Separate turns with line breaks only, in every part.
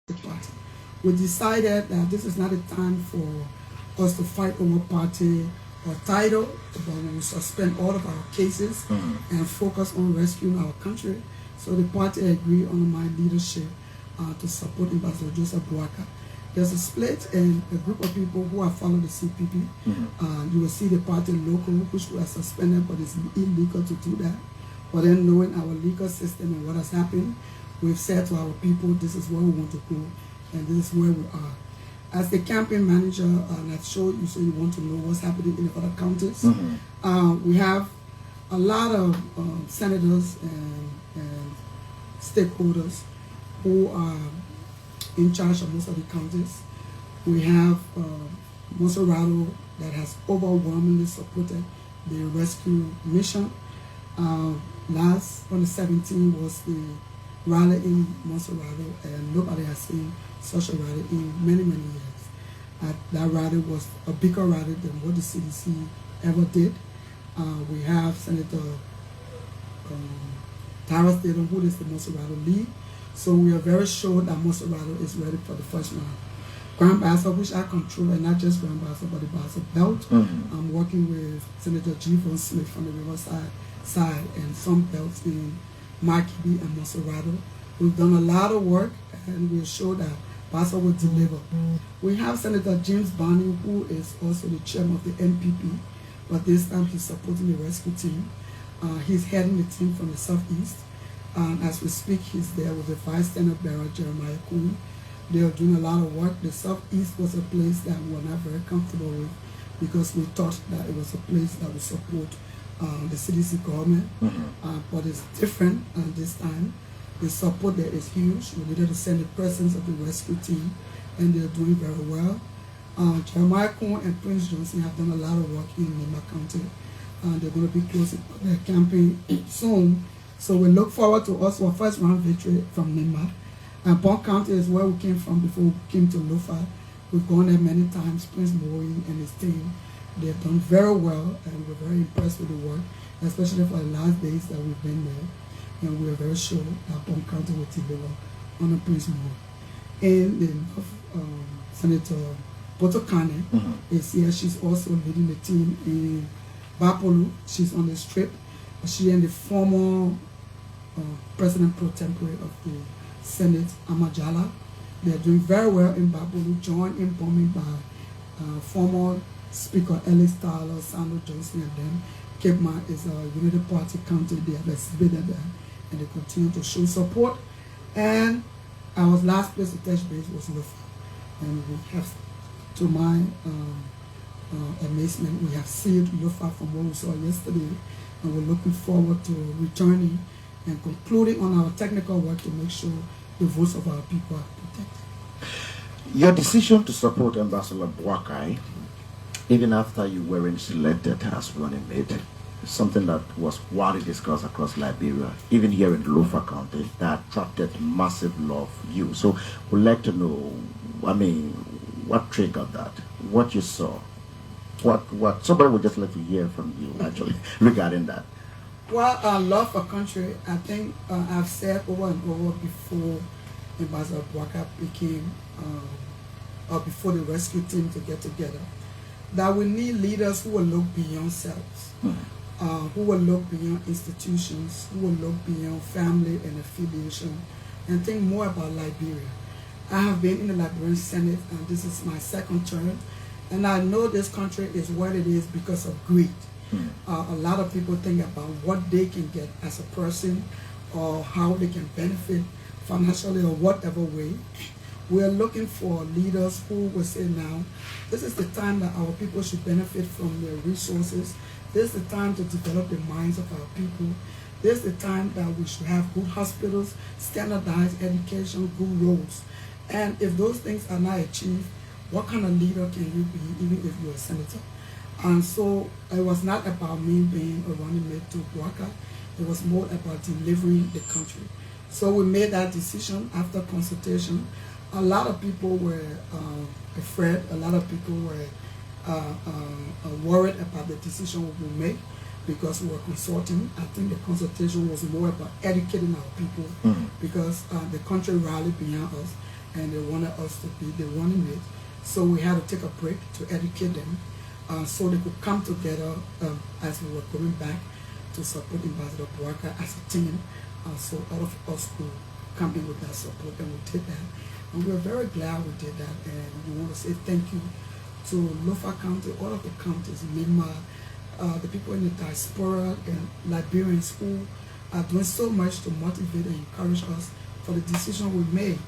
the party. We decided that this is not a time for us to fight over party or title, but we will suspend all of our cases and focus on rescuing our country. So the party agreed under my leadership to support Ambassador Joseph Boakai. There's a split in a group of people who are following the CPP. You will see the party local, which were suspended, but it's illegal to do that. But then knowing our legal system and what has happened, we've said to our people, this is where we want to go, and this is where we are. As the campaign manager, and I've showed you, so you want to know what's happening in the other counties. We have a lot of senators and stakeholders who are in charge of most of the counties. We have Monserrato that has overwhelmingly supported the rescue mission. Last on the 17th was the rally in Monserrato, and nobody has seen such a rally in many years. That rally was a bigger rally than what the CDC ever did. We have Senator Tara Statham, who is the Monserrato lead. So we are very sure that Monserrato is ready for the first round. Grand Bassa, which I control, and not just Grand Bassa, but the Bassa Belt. I'm working with Senator G. Von Smith from the Riverside side and some belts in Marquis and Monserrato. We've done a lot of work, and we're sure that Bassa will deliver. We have Senator James Barney, who is also the chairman of the NPP, but this time he's supporting the rescue team. He's heading the team from the Southeast. As we speak, he's there with the Vice Standard Bearer, Jeremiah Cooney. They are doing a lot of work. The Southeast was a place that we were not very comfortable with because we thought that it was a place that would support the CDC government. But it's different this time. The support there is huge. We needed to send the presence of the rescue team, and they're doing very well. Jeremiah Cooney and Prince Johnson have done a lot of work in Nema County. They're going to be closing their campaign soon. So we look forward to also a first round victory from Nema. And Bon County is where we came from before we came to Lofa. We've gone there many times. Prince Morin and his team, they've done very well, and we're very impressed with the work, especially for the last days that we've been there. And we're very sure that Bon County will deliver under Prince Morin. And then Senator Potokane is here. She's also leading the team in Bapolu. She's on the strip. She and the former President pro tempore of the Senate, Amajala. They're doing very well in Bapolu, joined in bombing by former Speaker Ellis Tyler, Sandro Johnson, and then Cape Ma is a United Party county. They have exhibited that, and they continue to show support. And our last place to touch base was Lofa. And we have, to my amazement, we have sealed Lofa from what we saw yesterday. And we're looking forward to returning and concluding on our technical work to make sure the votes of our people are protected.
Your decision to support Ambassador Boakai, even after you weren't selected as running mate, is something that was widely discussed across Liberia, even here in Lofa County, that attracted massive love for you. So we'd like to know, what triggered that, what you saw. What somebody would just like to hear from you actually regarding that.
Well, love for country, I think I've said over and over before Ambassador Boakai became, or before the rescue team to get together, that we need leaders who will look beyond selves, who will look beyond institutions, who will look beyond family and affiliation, and think more about Liberia. I have been in the Liberian Senate, and this is my second term. And I know this country is what it is because of greed. A lot of people think about what they can get as a person or how they can benefit financially or whatever way. We are looking for leaders who will say now, this is the time that our people should benefit from their resources. This is the time to develop the minds of our people. This is the time that we should have good hospitals, standardized education, good roads. And if those things are not achieved, what kind of leader can you be, even if you're a senator? And so it was not about me being a running mate to Boakai. It was more about delivering the country. So we made that decision after consultation. A lot of people were afraid. A lot of people were worried about the decision we would make because we were consulting. I think the consultation was more about educating our people because the country rallied behind us. and they wanted it. So we had to take a break to educate them, so they could come together as we were going back to support Ambassador Bouaka as a team. So all of us could come in with that support, and we did that. And we are very glad we did that, and we want to say thank you to Lofa County, all of the counties, Lima, the people in the diaspora and Liberians who are doing so much to motivate and encourage us for the decision we made.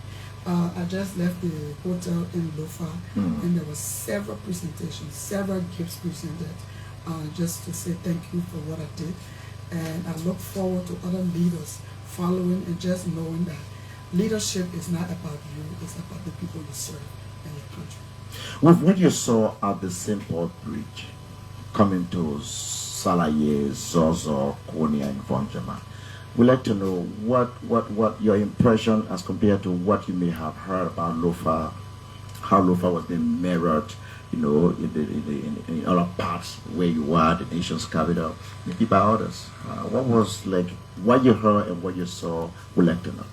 I just left the hotel in Lofa, and there were several presentations, several gifts presented, just to say thank you for what I did. And I look forward to other leaders following, and just knowing that leadership is not about you, it's about the people you serve and your country.
With what you saw at the St. Paul Bridge, coming to Salaye, Zozo, Konya, and Vonjama, we'd like to know what your impression as compared to what you may have heard about Lofa, how Lofa was being mirrored, in other parts where you are, the nation's capital, maybe by others. What was like what you heard and what you saw? We'd like to know.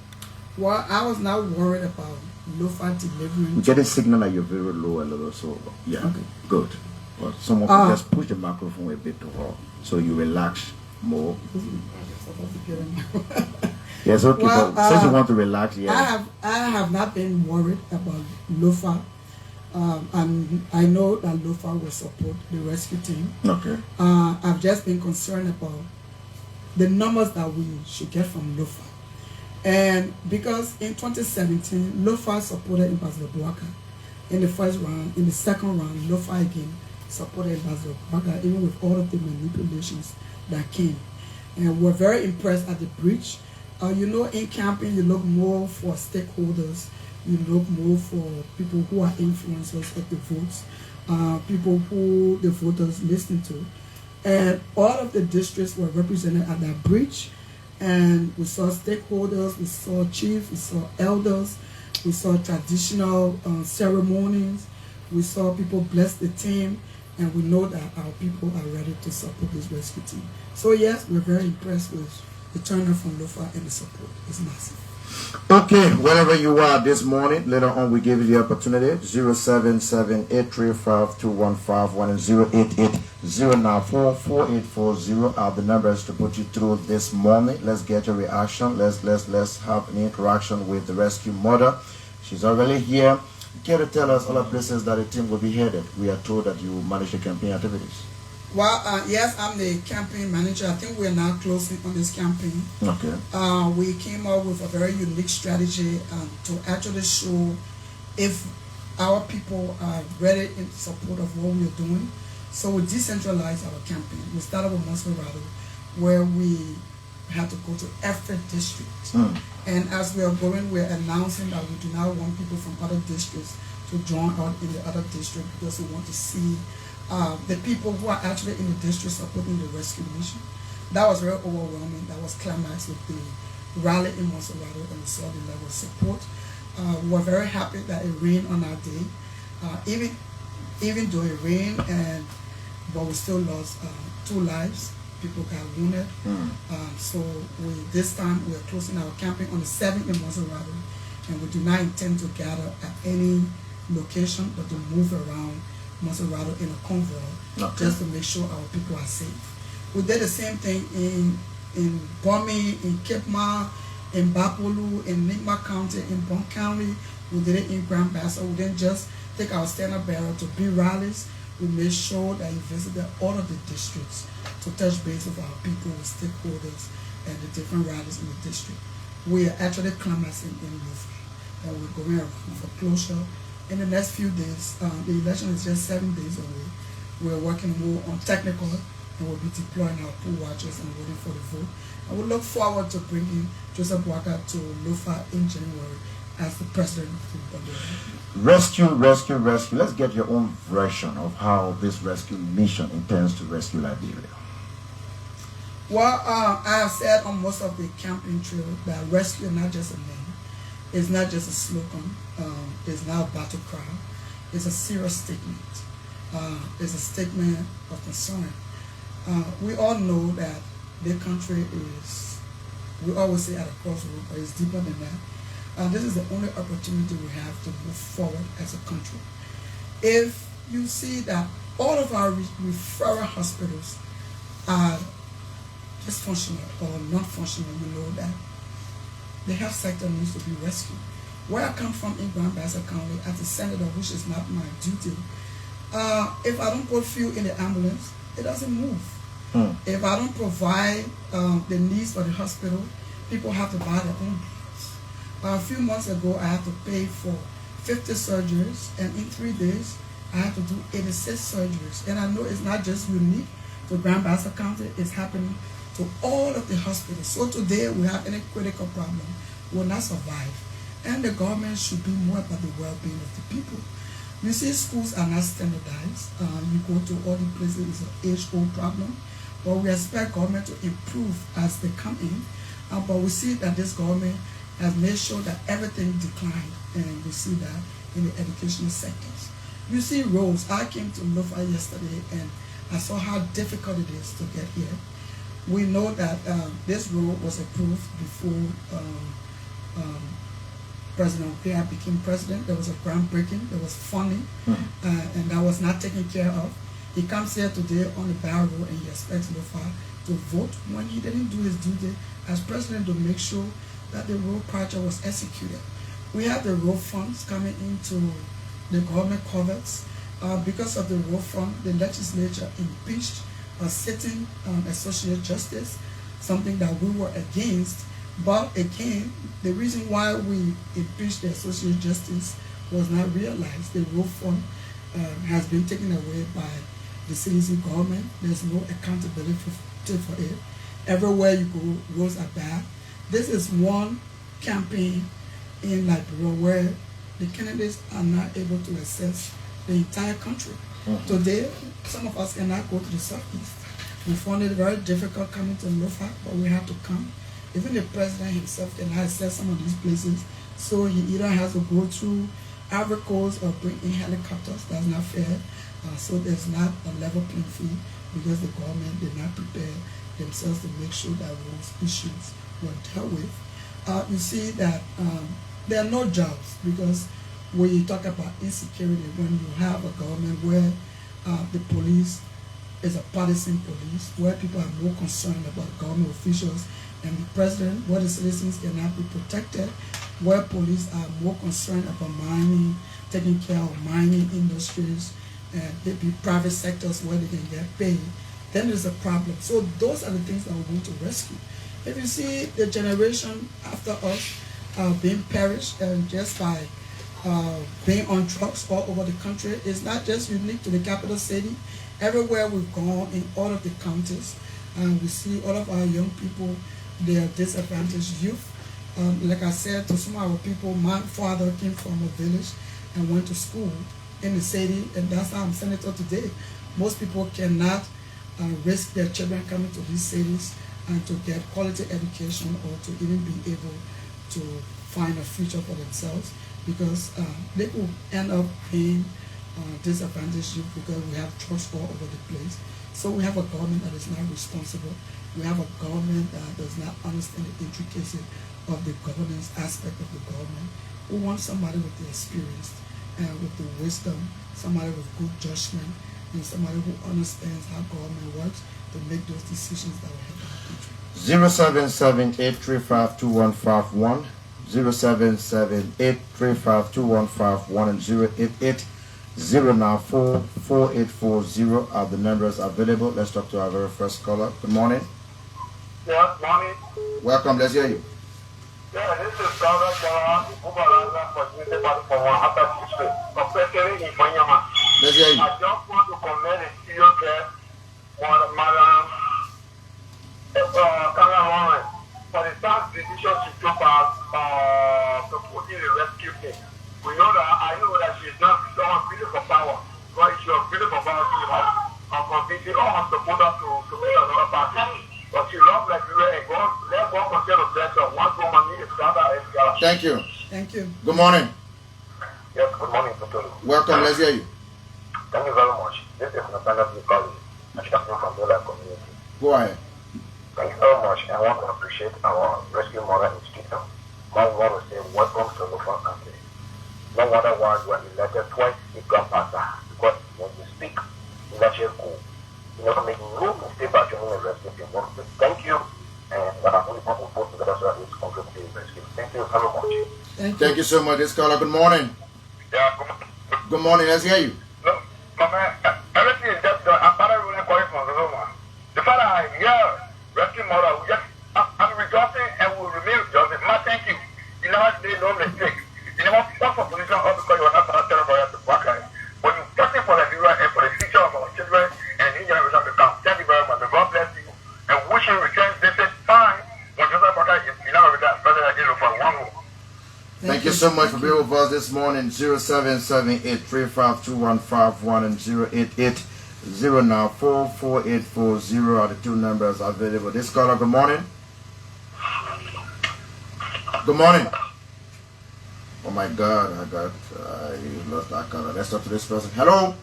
Well, I was not worried about Lofa delivering.
We get a signal that you're very low a little, so yeah, okay. Good. Well, someone could just push the microphone a bit to her, so you relax more. Yes, okay. Well, since you want to relax, yeah.
I have not been worried about Lofa. And I know that Lofa will support the rescue team.
Okay.
I've just been concerned about the numbers that we should get from Lofa. And because in 2017, Lofa supported Ambassador Bouaka in the first round. In the second round, Lofa again supported Ambassador Bouaka, even with all of the manipulations that came. And we're very impressed at the bridge. In camping, you look more for stakeholders. You look more for people who are influencers of the votes, people who the voters listen to. And all of the districts were represented at that bridge. And we saw stakeholders, we saw chiefs, we saw elders, we saw traditional ceremonies, we saw people bless the team, and we know that our people are ready to support this rescue team. So yes, we're very impressed with the turnout from Lofa, and the support is massive.
Okay, wherever you are this morning, later on we give you the opportunity. 077-835-2151 and 088-094-4840 are the numbers to put you through this morning. Let's get your reaction. Let's have an interaction with the rescue mother. She's already here. Care to tell us all the places that the team will be headed? We are told that you manage the campaign activities.
Well, yes, I'm the campaign manager. I think we're now closing on this campaign.
Okay.
We came up with a very unique strategy to actually show if our people are ready in support of what we're doing. So we decentralized our campaign. We started with Monserrato, where we had to go to every district. And as we are going, we're announcing that we do not want people from other districts to join out in the other district, because we want to see the people who are actually in the district supporting the rescue mission. That was very overwhelming. That was climax with the rally in Monserrato, and we saw the level of support. We were very happy that it rained on our day. Even though it rained, but we still lost 2 lives. People got wounded. So this time we are closing our campaign on the 7th in Monserrato, and we do not intend to gather at any location, but to move around Monserrato in a convoy, just to make sure our people are safe. We did the same thing in Bomi, in Cape Ma, in Bapolu, in Nigma County, in Bon County. We did it in Grand Bassa. We didn't just take our standard bearer to be rallies. We made sure that we visited all of the districts to touch base with our people, with stakeholders, and the different rallies in the district. We are actually climaxing in Lofa, and we're going around for closure. In the next few days, the election is just 7 days away. We're working more on technical, and we'll be deploying our poll watchers and waiting for the vote. And we look forward to bringing Joseph Bouaka to Lofa in January as the president of the Liberia. Rescue.
Let's get your own version of how this rescue mission intends to rescue Liberia.
Well, I have said on most of the campaign trail that rescue is not just a name. It's not just a slogan. It's not a battle cry. It's a serious statement. It's a statement of concern. We all know that the country is, we always say at a crossroad, but it's deeper than that. This is the only opportunity we have to move forward as a country. If you see that all of our referral hospitals are dysfunctional or not functional, you know that the health sector needs to be rescued. Where I come from in Grand Bassa County, as a senator, which is not my duty, if I don't put fuel in the ambulance, it doesn't move. If I don't provide the needs for the hospital, people have to buy their own drugs. A few months ago, I had to pay for 50 surgeries, and in 3 days, I had to do 86 surgeries. And I know it's not just unique to Grand Bassa County, it's happening to all of the hospitals. So today, we have any critical problem, we will not survive. And the government should be more about the well-being of the people. You see, schools are not standardized. You go to all the places, it's an age-old problem. But we expect government to improve as they come in. But we see that this government has made sure that everything declined. And we see that in the educational sectors. You see roads. I came to Lofa yesterday and I saw how difficult it is to get here. We know that this road was approved before President Nyonblee became president. There was a groundbreaking, there was funding, and that was not taken care of. He comes here today on the barrel road and he expects Lofa to vote when he didn't do his duty as president to make sure that the road project was executed. We have the road funds coming into the government covers. Because of the road fund, the legislature impeached a sitting associate justice, something that we were against. But again, the reason why we impeached the associate justice was not realized. The road fund has been taken away by the citizen government. There's no accountability for it. Everywhere you go, roads are bad. This is one campaign in Liberia where the candidates are not able to access the entire country. Today, some of us cannot go to the southeast. We found it very difficult coming to Lofa, but we have to come. Even the president himself cannot access some of these places, so he either has to go through Ivory Coast or bring in helicopters. That's not fair. So there's not a level playing field because the government did not prepare themselves to make sure that those issues were dealt with. You see that there are no jobs because when you talk about insecurity, when you have a government where the police is a partisan police, where people are more concerned about government officials and the president, where the citizens cannot be protected, where police are more concerned about mining, taking care of mining industries, and maybe private sectors where they can get paid, then there's a problem. So those are the things that we're going to rescue. If you see the generation after us being perished and just by being on drugs all over the country, it's not just unique to the capital city. Everywhere we've gone in all of the counties, we see all of our young people, they are disadvantaged youth. Like I said to some of our people, my father came from a village and went to school in the city, and that's how I'm senator today. Most people cannot risk their children coming to these cities and to get quality education or to even be able to find a future for themselves because they will end up being disadvantaged youth because we have drugs all over the place. So we have a government that is not responsible. We have a government that does not understand the intricacy of the governance aspect of the government. We want somebody with the experience and with the wisdom, somebody with good judgment, and somebody who understands how government works to make those decisions that will help our country.
077-835-2151, 077-835-2151, and 088-094-4840 are the numbers available. Let's talk to our very first caller. Good morning.
Yeah, morning.
Welcome. Let's hear you.
Yeah, this is Karnga-Lawrence for
Let's hear you.
I just want to commend the studio guest, Madam Karnga-Lawrence, for the tough decision she took to put in the rescue team. We know that, I know that she's not someone really for power, but if she was really for power, she has convinced all her supporters to be another party. But she loves Liberia and God, let God continue to bless her. One woman is Ghana and Ghana.
Thank you.
Thank you.
Good morning.
Yes, good morning, Totoro.
Welcome. Let's hear you.
Thank you very much. This is Nathaniel Bukali, a champion from the community.
Go ahead.
Thank you very much. I want to appreciate our rescue mother institution God want to say welcome to Lofa country. No wonder why you are elected twice in Grand Pastor, because when you speak, you let you go. You never make no mistake about your own rescue. Thank you, and we will put together so that it's contributing to rescue. Thank you very much.
Thank you so much. This caller, good morning.
Yeah,
Good morning, let's hear you.
no, man, everything is just done. I'm not really calling from the Roma. The father I'm here, rescue mother, I'm rejoicing and will remain rejoicing. Ma, thank you. You never made no mistake. You never fought for position all because you were not terrible at the work. When you're talking for the Liberia and for the future of our children and new generation to come, thank you very much. May God bless you and wish you return this time when Joseph Walker is in our return, President for one more.
Thank you so much for being with us this morning. 0778352151 and 088094480 are the two numbers available. This caller, good morning. Good morning. Oh my God, I lost that caller. Let's talk to this person. Hello.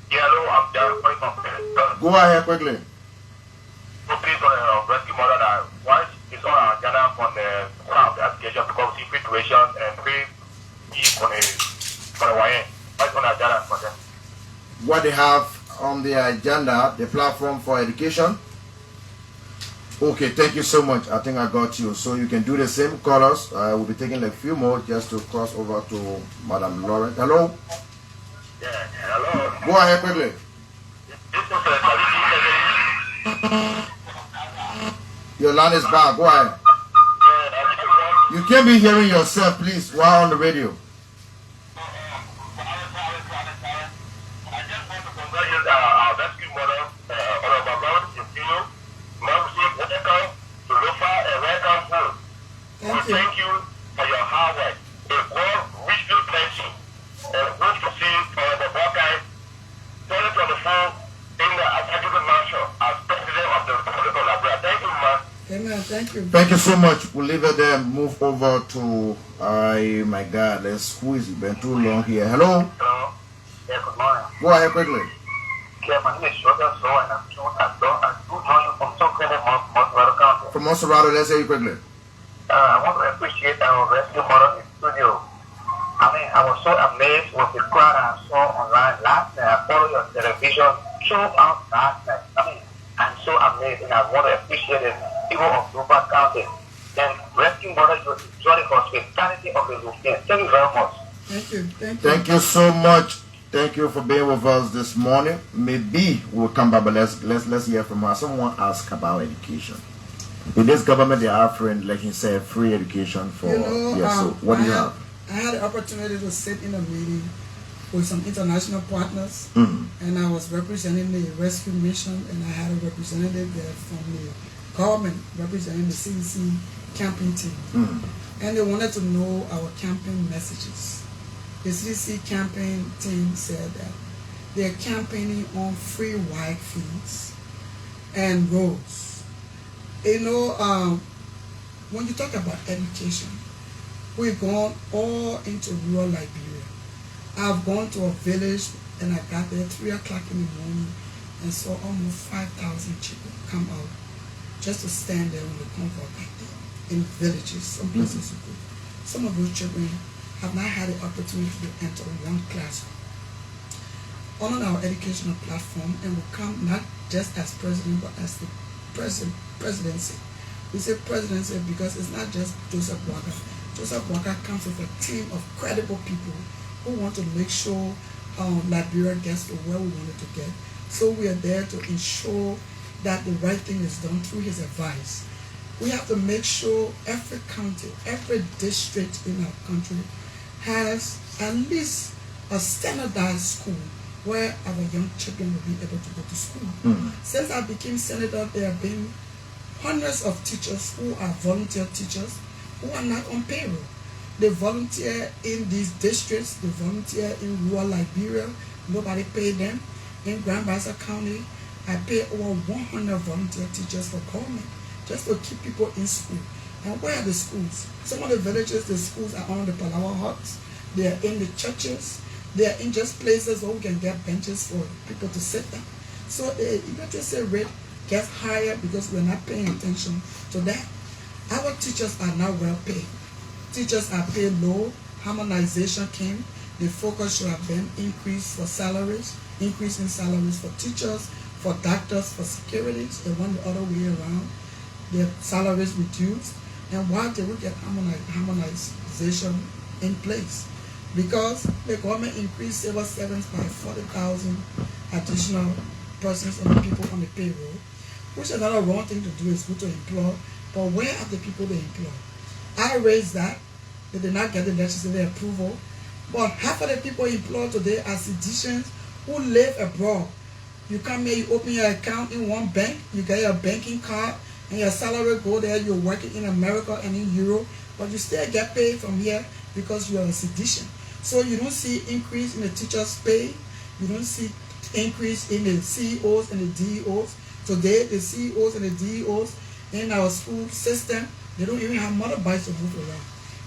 Yeah, hello, I'm there.
Go ahead quickly.
So please, rescue mother that once it's on our agenda for the application because of situation and pay for the YN. What's on our agenda for them?
What they have on the agenda, the platform for education. Okay, thank you so much. I think I got you. So you can do the same callers. We'll be taking like a few more just to cross over to Madam Lawrence. Hello?
Yeah, hello.
Go ahead quickly.
This is
Your line is back. Go ahead. You can't be hearing yourself, please, while on the radio.
I just want to congratulate our rescue mother, Honorable Lord, welcome to Lofa and welcome home. Thank you for your hard work. If God wish you blessing and hope to see the Buckeye 2024 in the executive mansion as president of the Republic of Liberia. Thank you, man.
Amen. Thank you.
Thank you so much. We'll leave it there. Move over to my God. Let's who is it? Been too long here. Hello.
Hello. Yeah, good morning.
Go ahead quickly.
Yeah, my name is Shota So, and I'm joining you from Monterey County.
From Monserrado, let's hear you quickly.
I want to appreciate our rescue mother in the studio. I mean, I was so amazed with the crowd I saw online last night. I followed your television throughout last night. I mean, I'm so amazed, and I want to appreciate the people of Lofa County. And rescue mother, you enjoy the hospitality of the Lufian. Thank you very much.
Thank you. Thank you.
Thank you so much. Thank you for being with us this morning. Maybe we'll come back, but let's hear from her. Someone asked about education. In this government, they are offering, like he said, free education for. So what do you have?
I had the opportunity to sit in a meeting with some international partners, and I was representing the rescue mission, and I had a representative there from the government representing the CDC campaign team, and they wanted to know our campaign messages. The CDC campaign team said that they're campaigning on free wide fields and roads. You know, when you talk about education, we've gone all into rural Liberia. I've gone to a village and I got there 3 o'clock in the morning and saw almost 5,000 children come out just to stand there on the convoy back there in villages, some places you go. Some of those children have not had the opportunity to enter one classroom. On our educational platform, and will come not just as president, but as the presidency. We say presidency because it's not just Joseph Walker. Joseph Walker comes with a team of credible people who want to make sure Liberia gets to where we want it to get. So we are there to ensure that the right thing is done through his advice. We have to make sure every county, every district in our country has at least a standardized school where our young children will be able to go to school. Since I became senator, there have been hundreds of teachers who are volunteer teachers who are not on payroll. They volunteer in these districts, they volunteer in rural Liberia, nobody paid them. In Grand Bassa County, I pay over 100 volunteer teachers for government just to keep people in school. And where are the schools? Some of the villages, the schools are on the Palawa huts, they are in the churches, they are in just places where we can get benches for people to sit down. So the literacy rate gets higher because we're not paying attention to that. Our teachers are not well paid. teachers are paid low. Harmonization came. The focus should have been increase in salaries for teachers, for doctors, for securities. They went the other way around. Their salaries reduced. And why did we get harmonization in place? Because the government increased civil servants by 40,000 additional persons and people on the payroll, which is not a wrong thing to do. It's good to employ, but where are the people they employ? I raised that. They did not get the legislative approval, but half of the people employed today are citizens who live abroad. You come here, you open your account in one bank, you get your banking card, and your salary go there. You're working in America and in Europe, but you still get paid from here because you are a citizen. So you don't see increase in the teachers' pay. You don't see increase in the CEOs and the DEOs. Today, the CEOs and the DEOs in our school system, they don't even have motorbikes to move around.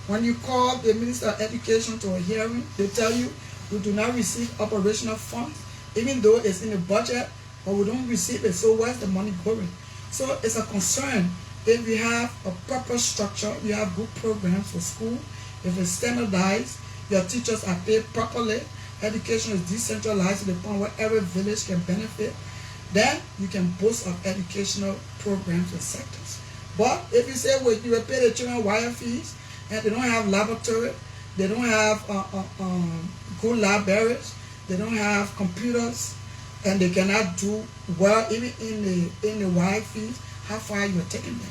When you call the Minister of Education to a hearing, they tell you we do not receive operational funds, even though it's in the budget, but we don't receive it. So where's the money going? So it's a concern. If we have a proper structure, we have good programs for school, if it's standardized, your teachers are paid properly, education is decentralized to the point where every village can benefit, then you can boast of educational programs and sectors. But if you say, well, you will pay the children wire fees, and they don't have laboratory, they don't have good libraries, they don't have computers, and they cannot do well even in the wire fees, how far you are taking them?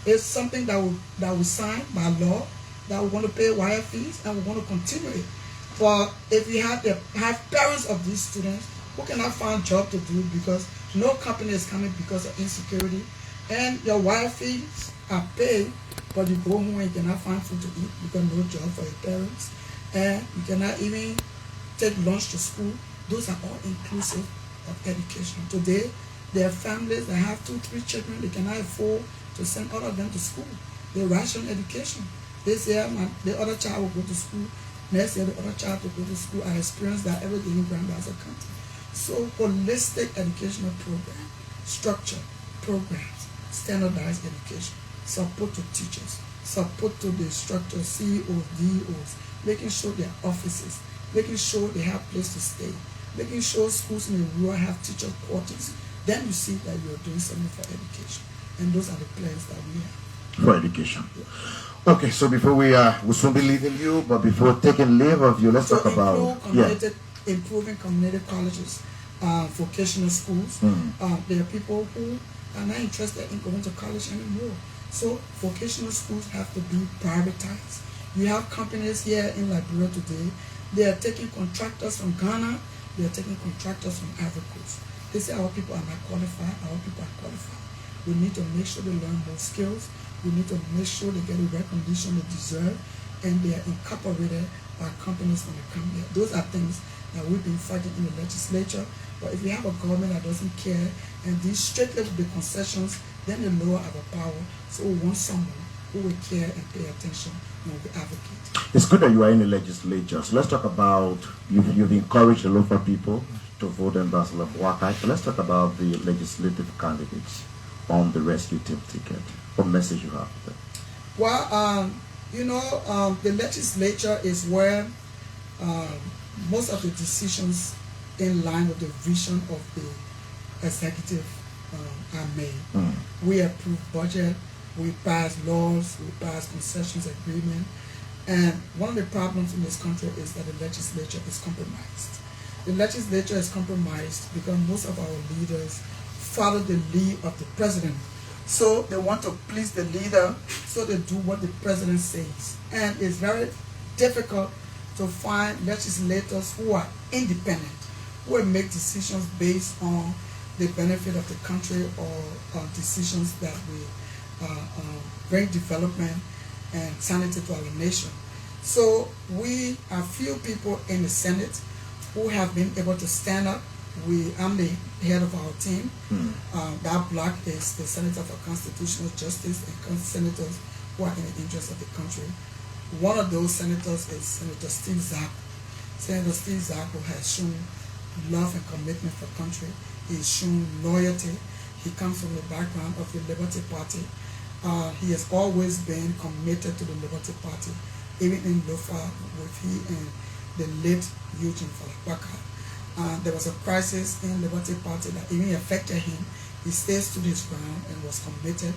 It's something that we sign by law, that we want to pay wire fees, and we want to continue it. But if we have parents of these students who cannot find job to do because no company is coming because of insecurity, and your wire fees are paid, but you go home and you cannot find food to eat because no job for your parents, and you cannot even take lunch to school. Those are all inclusive of education. Today, there are families that have 2-3 children, they cannot afford to send all of them to school. They ration education. This year, the other child will go to school. Next year, the other child will go to school. I experienced that every day in Grand Bassa County. So, holistic educational program, structure, programs, standardized education, support to teachers, support to the instructors, CEOs, DEOs, making sure their offices, making sure they have place to stay, making sure schools in the rural have teacher quarters. Then you see that you are doing something for education. And those are the plans that we have. For education.
Yeah. Okay, so before we'll soon be leaving you, but before taking leave of you, let's talk about
improving community colleges, vocational schools. There are people who are not interested in going to college anymore. So vocational schools have to be privatized. You have companies here in Liberia today. They are taking contractors from Ghana. They are taking contractors from Ivory Coast. They say our people are not qualified. Our people are qualified. We need to make sure they learn more skills. We need to make sure they get the recognition they deserve, and they are incorporated by companies when they come here. Those are things that we've been fighting in the legislature. But if we have a government that doesn't care and these strictly with the concessions, then they lower our power. So we want someone who will care and pay attention when we advocate.
It's good that you are in the legislature. So let's talk about, you've encouraged the local people to vote Ambassador Boakai. So let's talk about the legislative candidates on the rescue team ticket. What message you have for them?
Well, the legislature is where most of the decisions in line with the vision of the executive are made. We approve budget, we pass laws, we pass concessions agreement, and one of the problems in this country is that the legislature is compromised. The legislature is compromised because most of our leaders follow the lead of the president. So they want to please the leader, so they do what the president says. And it's very difficult to find legislators who are independent, who will make decisions based on the benefit of the country or decisions that will bring development and sanity to our nation. So we are few people in the Senate who have been able to stand up. I'm the head of our team. That block is the Senator for Constitutional Justice and senators who are in the interest of the country. One of those senators is Senator Steve Zako. Senator Steve Zako has shown love and commitment for country. He's shown loyalty. He comes from the background of the Liberty Party. He has always been committed to the Liberty Party. even in Lofa with he and the late Eugene Falapaka. There was a crisis in Liberty Party that even affected him. He stayed stood his ground and was committed.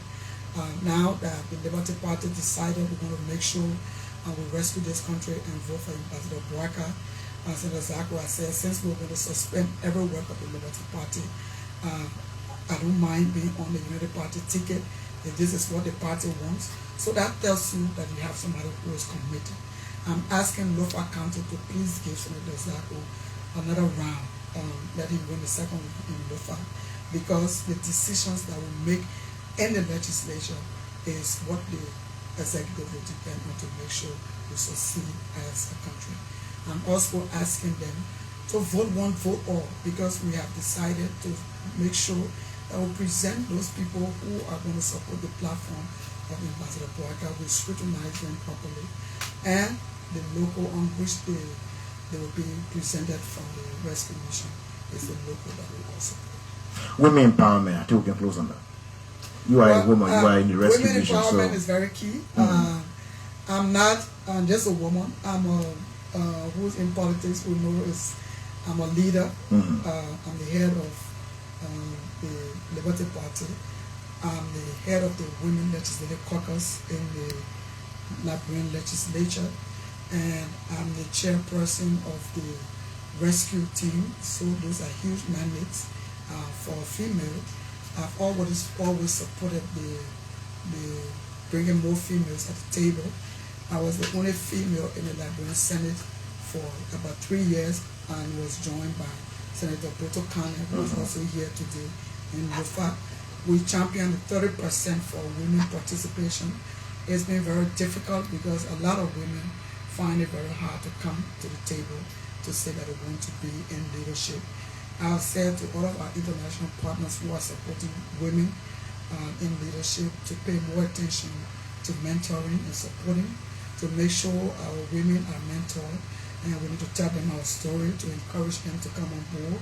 Now that the Liberty Party decided we're going to make sure we rescue this country and vote for Ambassador Bouaka. Senator Zakwa said, since we're going to suspend every work of the Liberty Party, I don't mind being on the Unity Party ticket if this is what the party wants. So that tells you that you have somebody who is committed. I'm asking Lofa County to please give Senator Zakwa another round, let him win the second round in Lofa, because the decisions that we make in the legislature is what the executive will depend on to make sure we succeed as a country. I'm also asking them to vote one, vote all, because we have decided to make sure that we present those people who are going to support the platform of Ambassador Bouaka. We scrutinize them properly, and the local on which they will be presented from the rescue mission is the local that we also support.
Women empowerment, I think we can close on that. You are a woman, you are in the rescue
women
mission.
Women empowerment
so
is very key. I'm not just a woman. I'm a who's in politics, who knows I'm a leader. I'm the head of the Liberty Party. I'm the head of the Women Legislative Caucus in the Liberian Legislature, and I'm the chairperson of the rescue team. So those are huge mandates for a female. I've always supported the bringing more females at the table. I was the only female in the Liberian Senate for about 3 years, and was joined by Senator Boto Kane, who is also here today in Lofa. We championed 30% for women participation. It's been very difficult because a lot of women find it very hard to come to the table to say that they want to be in leadership. I've said to all of our international partners who are supporting women in leadership to pay more attention to mentoring and supporting, to make sure our women are mentored, and we need to tell them our story to encourage them to come on board.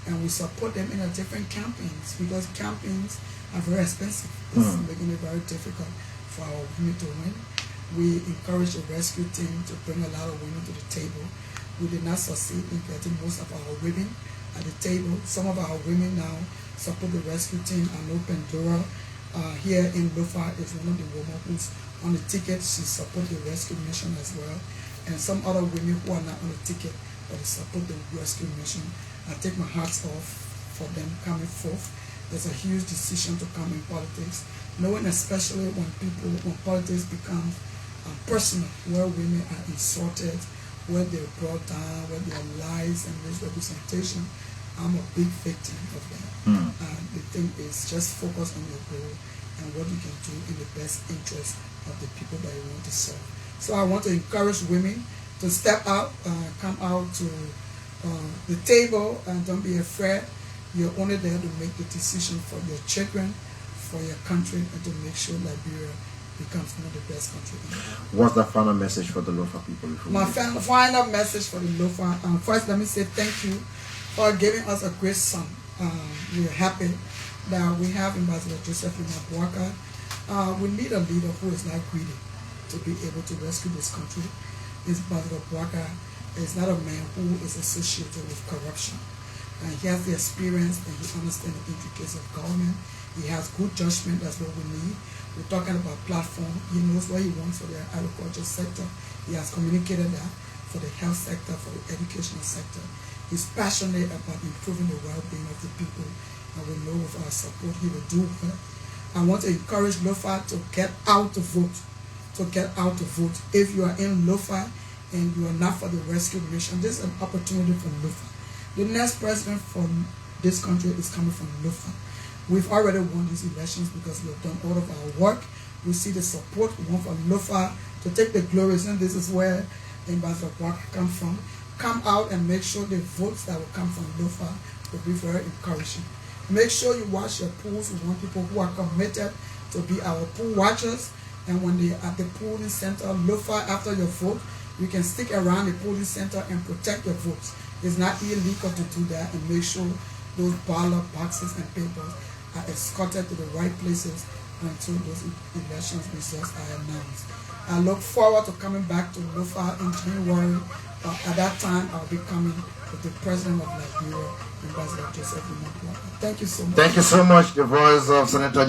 And we support them in different campaigns, because campaigns are very expensive. It's making it very difficult for our women to win. We encourage the rescue team to bring a lot of women to the table. We did not succeed in getting most of our women at the table. Some of our women now support the rescue team. I know Pandora here in Lofa is one of the women who's on the ticket. She supports the rescue mission as well. And some other women who are not on the ticket, but they support the rescue mission. I take my hats off for them coming forth. There's a huge decision to come in politics, knowing especially when politics becomes personal, where women are insulted, where they're brought down, where there are lies and misrepresentation. I'm a big victim of that. And the thing is, just focus on your goal and what you can do in the best interest of the people that you want to serve. So I want to encourage women to step out, come out to the table, and don't be afraid. You're only there to make the decision for your children, for your country, and to make sure Liberia becomes one of the best countries in the world.
What's the final message for the Lofa people?
My final message for the Lofa, first let me say thank you for giving us a great son. We're happy that we have Ambassador Joseph Bouaka. We need a leader who is not greedy to be able to rescue this country. Ambassador Bouaka is not a man who is associated with corruption. He has the experience and he understands the intricacies of government. He has good judgment. That's what we need. We're talking about platform. He knows what he wants for the agriculture sector. He has communicated that for the health sector, for the educational sector. He's passionate about improving the well-being of the people, and we know with our support he will do well. I want to encourage Lofa to get out to vote. If you are in Lofa and you are not for the rescue mission, this is an opportunity for Lofa. The next president from this country is coming from Lofa. We've already won these elections because we have done all of our work. We see the support. We want for Lofa to take the glories, and this is where Ambassador Bouaka comes from. Come out and make sure the votes that will come from Lofa will be very encouraging. Make sure you watch your polls. We want people who are committed to be our poll watchers. And when they are at the polling center, Lofa, after your vote, you can stick around the polling center and protect your votes. It's not illegal to do that, and make sure those ballot boxes and papers are escorted to the right places until those election results are announced. I look forward to coming back to Lofa in January. At that time, I'll be coming with the President of Liberia, Ambassador Joseph Nyonblee. Thank you so much.
Thank you so much, the voice of Senator